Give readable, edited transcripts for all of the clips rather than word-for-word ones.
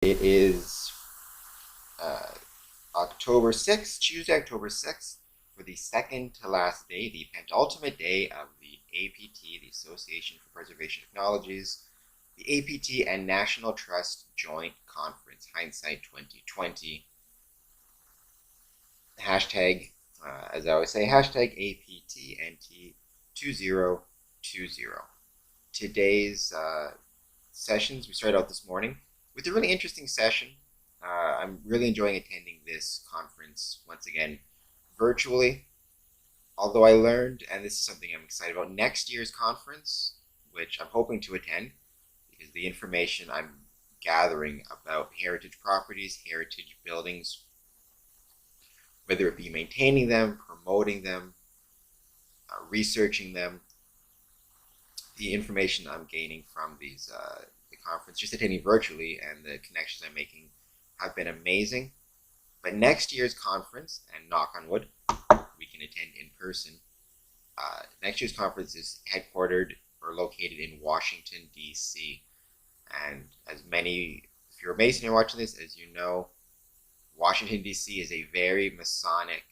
It is October 6th, Tuesday, October 6th, for the second to last day, the penultimate day of the APT, the Association for Preservation Technologies, the APT and National Trust Joint Conference, Hindsight 2020. Hashtag, as I always say, hashtag APTNT2020. Today's sessions, we started out this morning with a really interesting session. I'm really enjoying attending this conference once again virtually. Although I learned, and this is something I'm excited about, next year's conference, which I'm hoping to attend, because the information I'm gathering about heritage properties, heritage buildings, whether it be maintaining them, promoting them, researching them, the information I'm gaining from the conference, just attending virtually, and the connections I'm making have been amazing. But next year's conference, and knock on wood, we can attend in person. Next year's conference is headquartered or located in Washington, D.C. And as many, if you're a Mason and watching this, as you know, Washington, D.C. is a very Masonic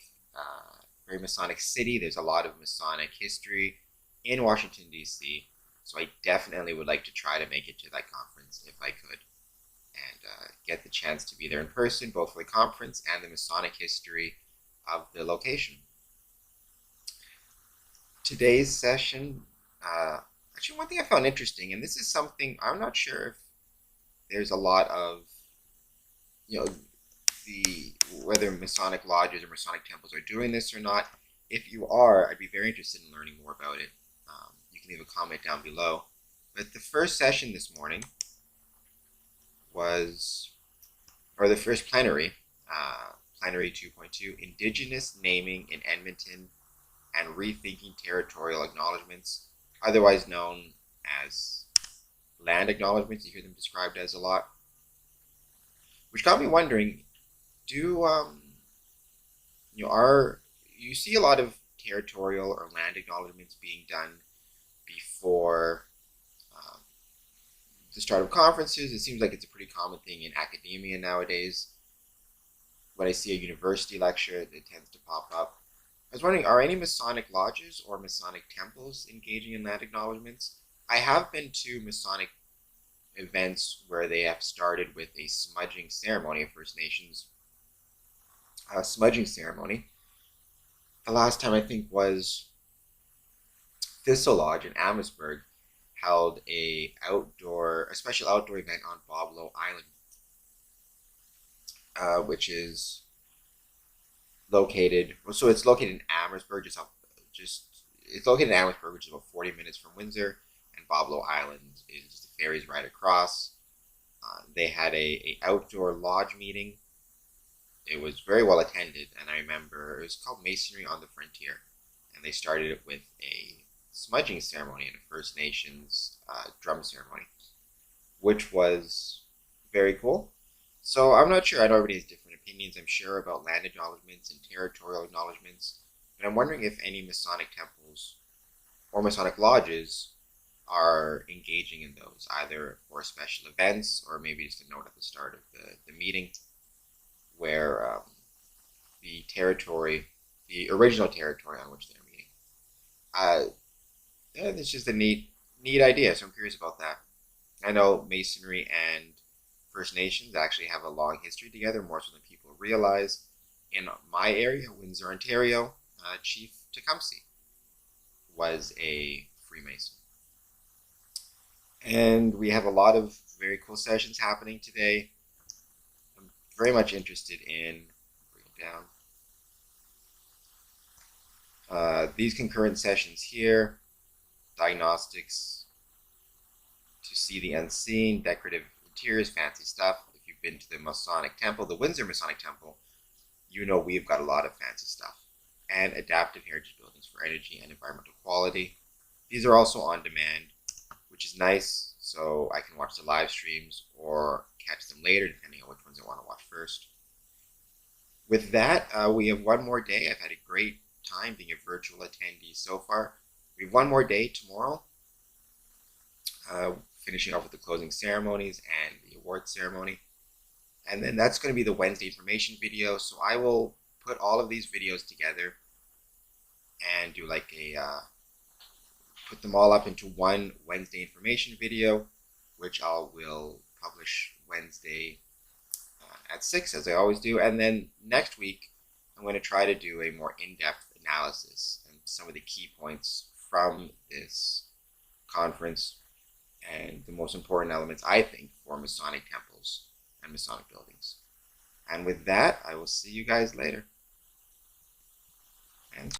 city. There's a lot of Masonic history in Washington, D.C. So I definitely would like to try to make it to that conference if I could, and get the chance to be there in person, both for the conference and the Masonic history of the location. Today's session, actually one thing I found interesting, and this is something I'm not sure if there's a lot of, whether Masonic lodges or Masonic temples are doing this or not. If you are, I'd be very interested in learning more about it. You can leave a comment down below. But the first session this morning was, or the first plenary, plenary 2.2, Indigenous Naming in Edmonton and Rethinking Territorial Acknowledgements, otherwise known as land acknowledgements. You hear them described as a lot, which got me wondering, you see a lot of territorial or land acknowledgements being done before the start of conferences? It seems like it's a pretty common thing in academia nowadays. When I see a university lecture, it tends to pop up. I was wondering, are any Masonic lodges or Masonic temples engaging in land acknowledgements? I have been to Masonic events where they have started with a smudging ceremony, of First Nations smudging ceremony. The last time I think was Thistle Lodge in Amherstburg held a special outdoor event on Boblo Island, which is located. So it's located in Amherstburg, it's located in Amherstburg, which is about 40 minutes from Windsor, and Boblo Island is just the ferries right across. They had a outdoor lodge meeting. It was very well attended, and I remember it was called Masonry on the Frontier, and they started it with a smudging ceremony and a First Nations drum ceremony, which was very cool. So I'm not sure. I know everybody has different opinions, I'm sure, about land acknowledgements and territorial acknowledgements, but I'm wondering if any Masonic temples or Masonic lodges are engaging in those, either for special events or maybe just a note at the start of the meeting, where the original territory on which they're meeting. And it's just a neat idea, so I'm curious about that. I know Masonry and First Nations actually have a long history together, more so than people realize. In my area, Windsor, Ontario, Chief Tecumseh was a Freemason. And we have a lot of very cool sessions happening today. I'm very much interested in bringing down these concurrent sessions here: diagnostics to see the unseen, decorative interiors, fancy stuff. If you've been to the Masonic Temple, the Windsor Masonic Temple, you know we've got a lot of fancy stuff. And adaptive heritage buildings for energy and environmental quality. These are also on demand, which is nice, so I can watch the live streams or catch them later, depending on which ones I want to watch first. With that, we have one more day. I've had a great time being a virtual attendee so far. We have one more day tomorrow, finishing off with the closing ceremonies and the award ceremony. And then that's going to be the Wednesday information video. So I will put all of these videos together and do like put them all up into one Wednesday information video, which I will publish Wednesday at 6, as I always do. And then next week, I'm going to try to do a more in-depth analysis and some of the key points from this conference and the most important elements, I think, for Masonic temples and Masonic buildings. And with that, I will see you guys later.